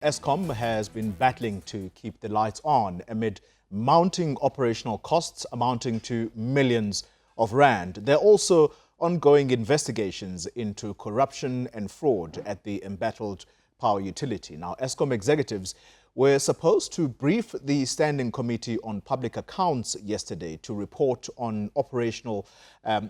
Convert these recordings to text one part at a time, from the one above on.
Eskom has been battling to keep the lights on amid mounting operational costs amounting to millions of rand. There are also ongoing investigations into corruption and fraud at the embattled power utility. Now, Eskom executives were supposed to brief the Standing Committee on Public Accounts yesterday to report on operational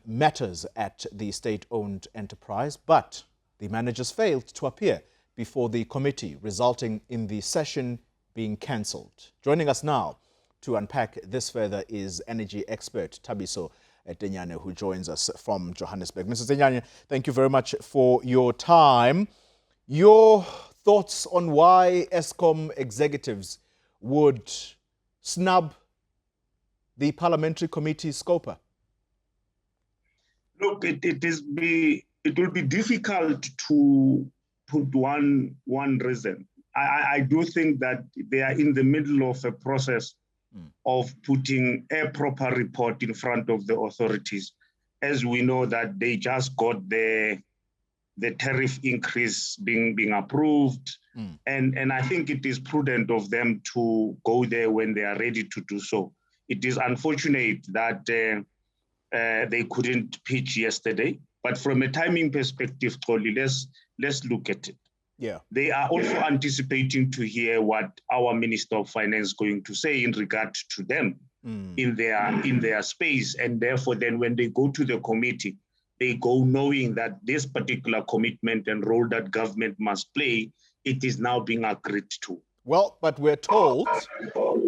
matters at the state-owned enterprise, but the managers failed to appear before the committee, resulting in the session being cancelled. Joining us now to unpack this further is energy expert Thabiso Tenyane, who joins us from Johannesburg. Mr. Tenyane, thank you very much for your time. Your thoughts on why Eskom executives would snub the parliamentary committee scoper? Look, it will be difficult to put one reason. I do think that they are in the middle of a process of putting a proper report in front of the authorities. As we know that they just got the tariff increase being approved. And I think it is prudent of them to go there when they are ready to do so. It is unfortunate that they couldn't pitch yesterday, but from a timing perspective, Toli, let's look at it. Yeah. They are also anticipating to hear what our Minister of Finance is going to say in regard to them in their space. And therefore, then when they go to the committee, they go knowing that this particular commitment and role that government must play, it is now being agreed to. Well, but we're told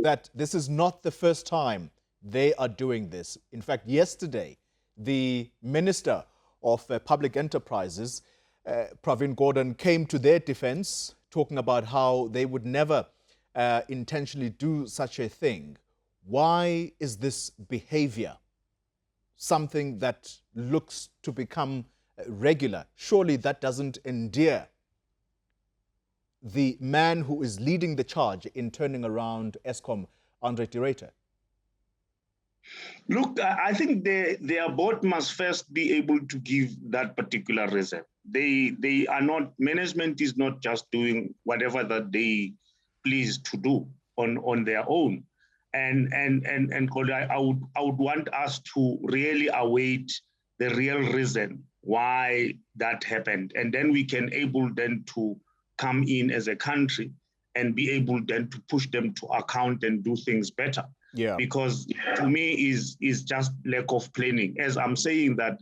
that this is not the first time they are doing this. In fact, yesterday, the Minister of Public Enterprises, Pravin Gordhan, came to their defense, talking about how they would never intentionally do such a thing. Why is this behavior something that looks to become regular? Surely that doesn't endear the man who is leading the charge in turning around Eskom, Andre Tireta. Look, I think their board must first be able to give that particular reason. They are not, management is not just doing whatever that they please to do on their own. And I would want us to really await the real reason why that happened. And then we can able then to come in as a country and be able then to push them to account and do things better. Yeah. Because to me is just lack of planning. As I'm saying that,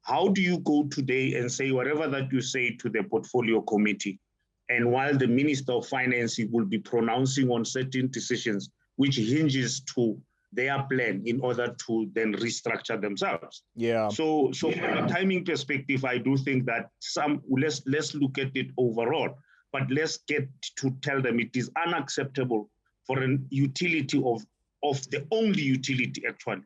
how do you go today and say whatever that you say to the portfolio committee, and while the Minister of Finance will be pronouncing on certain decisions which hinges to their plan in order to then restructure themselves. Yeah. So from a timing perspective, I do think that let's look at it overall, but let's get to tell them it is unacceptable for an utility of the only utility actually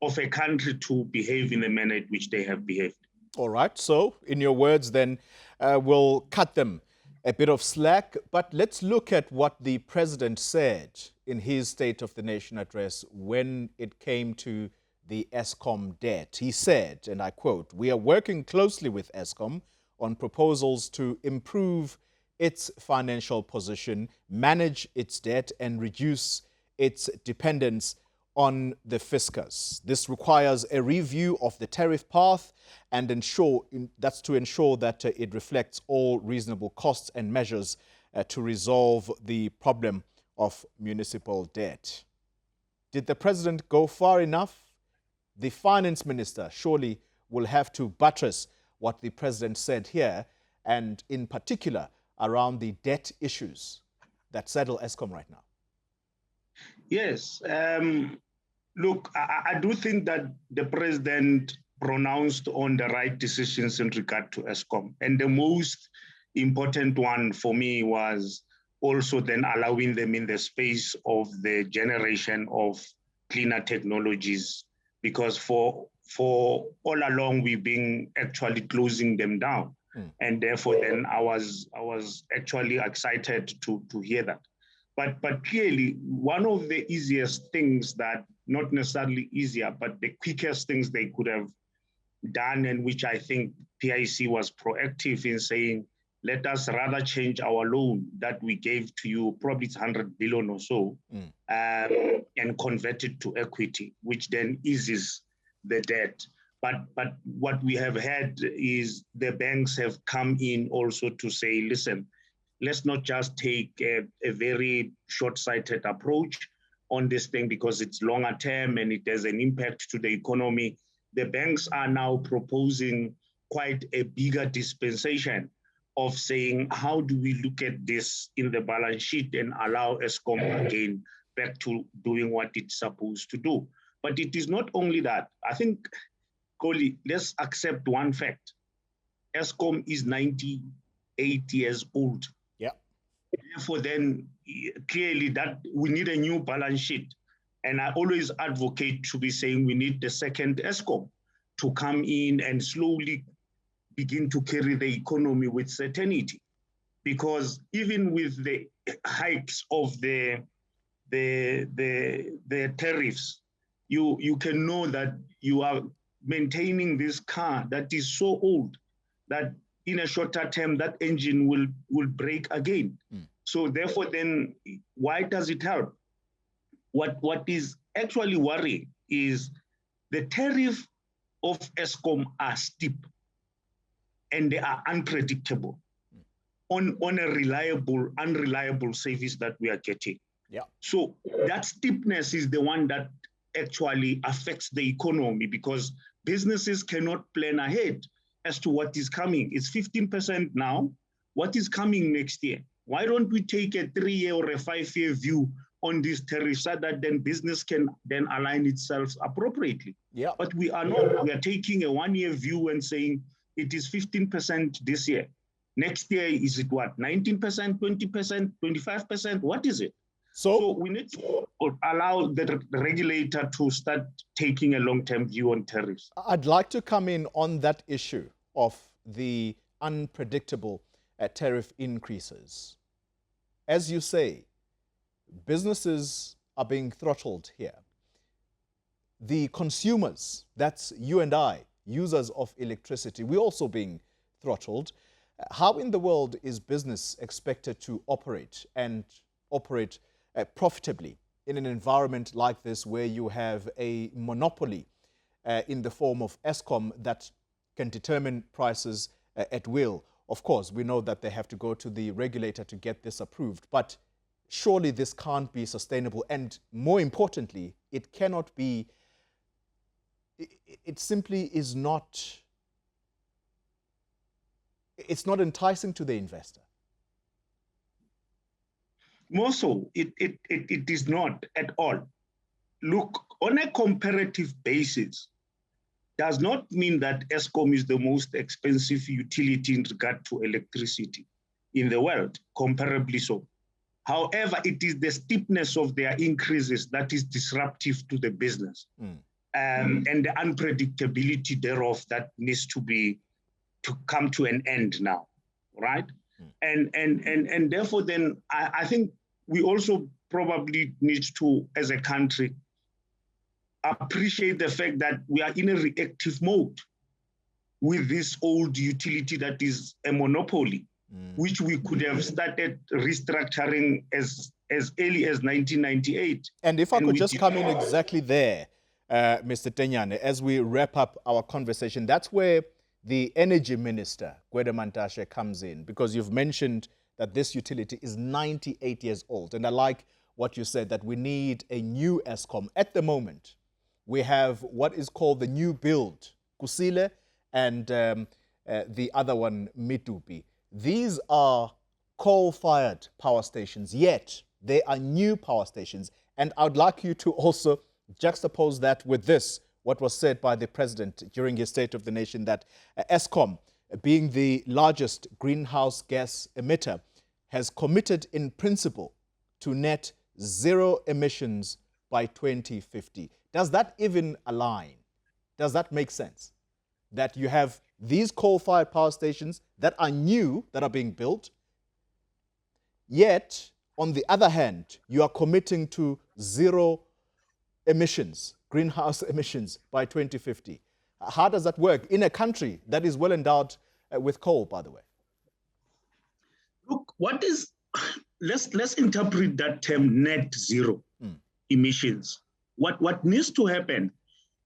of a country to behave in the manner in which they have behaved. All right. So in your words, then we'll cut them a bit of slack, but let's look at what the president said in his State of the Nation address when it came to the Eskom debt. He said, and I quote, "We are working closely with Eskom on proposals to improve its financial position, manage its debt, and reduce its dependence on the fiscus. This requires a review of the tariff path and that's to ensure that it reflects all reasonable costs and measures to resolve the problem of municipal debt." Did the president go far enough? The finance minister surely will have to buttress what the president said here, and in particular around the debt issues that saddle Eskom right now. Yes. Look, I do think that the president pronounced on the right decisions in regard to Eskom. And the most important one for me was also then allowing them in the space of the generation of cleaner technologies, because for all along we've been actually closing them down. And therefore then I was actually excited to hear that. But clearly, one of the easiest things that, not necessarily easier, but the quickest things they could have done, and which I think PIC was proactive in saying, let us rather change our loan that we gave to you, probably it's 100 billion or so, and convert it to equity, which then eases the debt. But what we have had is the banks have come in also to say, listen, let's not just take a very short-sighted approach on this thing because it's longer term and it has an impact to the economy. The banks are now proposing quite a bigger dispensation of saying, how do we look at this in the balance sheet and allow Eskom again back to doing what it's supposed to do? But it is not only that. I think, Koli, let's accept one fact. Eskom is 98 years old. Yeah. Therefore, then clearly that we need a new balance sheet. And I always advocate to be saying we need the second Eskom to come in and slowly begin to carry the economy with certainty. Because even with the hikes of the tariffs, you can know that you are maintaining this car that is so old that in a shorter term, that engine will break again. So therefore, then why does it help? What is actually worrying is the tariff of Eskom are steep and they are unpredictable on a unreliable service that we are getting. Yeah. So that steepness is the one that actually affects the economy because businesses cannot plan ahead as to what is coming. It's 15% now. What is coming next year? Why don't we take a 3-year or a 5-year view on these tariffs so that then business can then align itself appropriately? Yeah. But we are not. We are taking a 1-year view and saying it is 15% this year. Next year, is it what? 19%, 20%, 25%? What is it? So we need to allow the regulator to start taking a long-term view on tariffs. I'd like to come in on that issue of the unpredictable tariff increases. As you say, businesses are being throttled here. The consumers, that's you and I, users of electricity, we're also being throttled. How in the world is business expected to operate and operate profitably in an environment like this where you have a monopoly in the form of Eskom that can determine prices at will? Of course, we know that they have to go to the regulator to get this approved, but surely this can't be sustainable. And more importantly, it cannot be, it simply is not, it's not enticing to the investor. More so, it is not at all. Look, on a comparative basis, does not mean that Eskom is the most expensive utility in regard to electricity in the world, comparably so. However, it is the steepness of their increases that is disruptive to the business and the unpredictability thereof that needs to come to an end now, right? And therefore, then I think we also probably need to, as a country, appreciate the fact that we are in a reactive mode with this old utility that is a monopoly, which we could have started restructuring as early as 1998. And if I could just come in exactly there, Mr. Tenyane, as we wrap up our conversation, that's where the Energy Minister, Gwede Mantashe, comes in, because you've mentioned that this utility is 98 years old. And I like what you said, that we need a new Eskom. At the moment, we have what is called the new build, Kusile, and the other one, Mitupi. These are coal-fired power stations, yet they are new power stations. And I would like you to also juxtapose that with this, what was said by the president during his State of the Nation, that Eskom, being the largest greenhouse gas emitter, has committed in principle to net zero emissions by 2050. Does that even align? Does that make sense? That you have these coal-fired power stations that are new, that are being built, yet, on the other hand, you are committing to zero emissions, greenhouse emissions, by 2050. How does that work in a country that is well endowed with coal, by the way? Look, let's interpret that term net zero emissions. What needs to happen,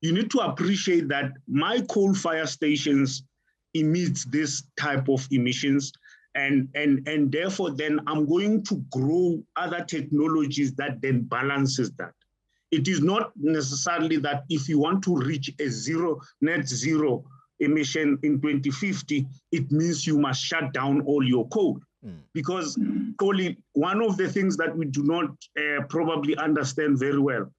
you need to appreciate that my coal fire stations emit this type of emissions, and therefore then I'm going to grow other technologies that then balances that. It is not necessarily that if you want to reach a net zero emission in 2050, it means you must shut down all your coal. Because one of the things that we do not probably understand very well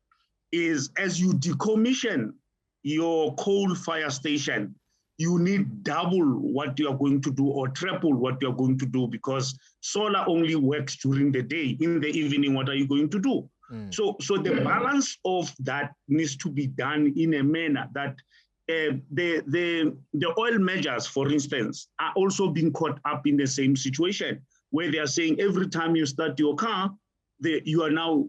is as you decommission your coal fire station, you need double what you are going to do or triple what you are going to do, because solar only works during the day. In the evening, what are you going to do? So the balance of that needs to be done in a manner that the oil majors, for instance, are also being caught up in the same situation, where they are saying every time you start your car, you are now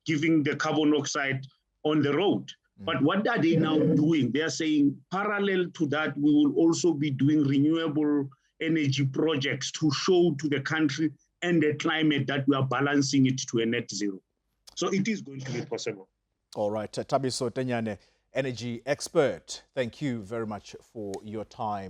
giving the carbon oxide on the road. But what are they now doing? They are saying parallel to that, we will also be doing renewable energy projects to show to the country and the climate that we are balancing it to a net zero. So it is going to be possible. All right. Thabiso Tenyane, energy expert, thank you very much for your time.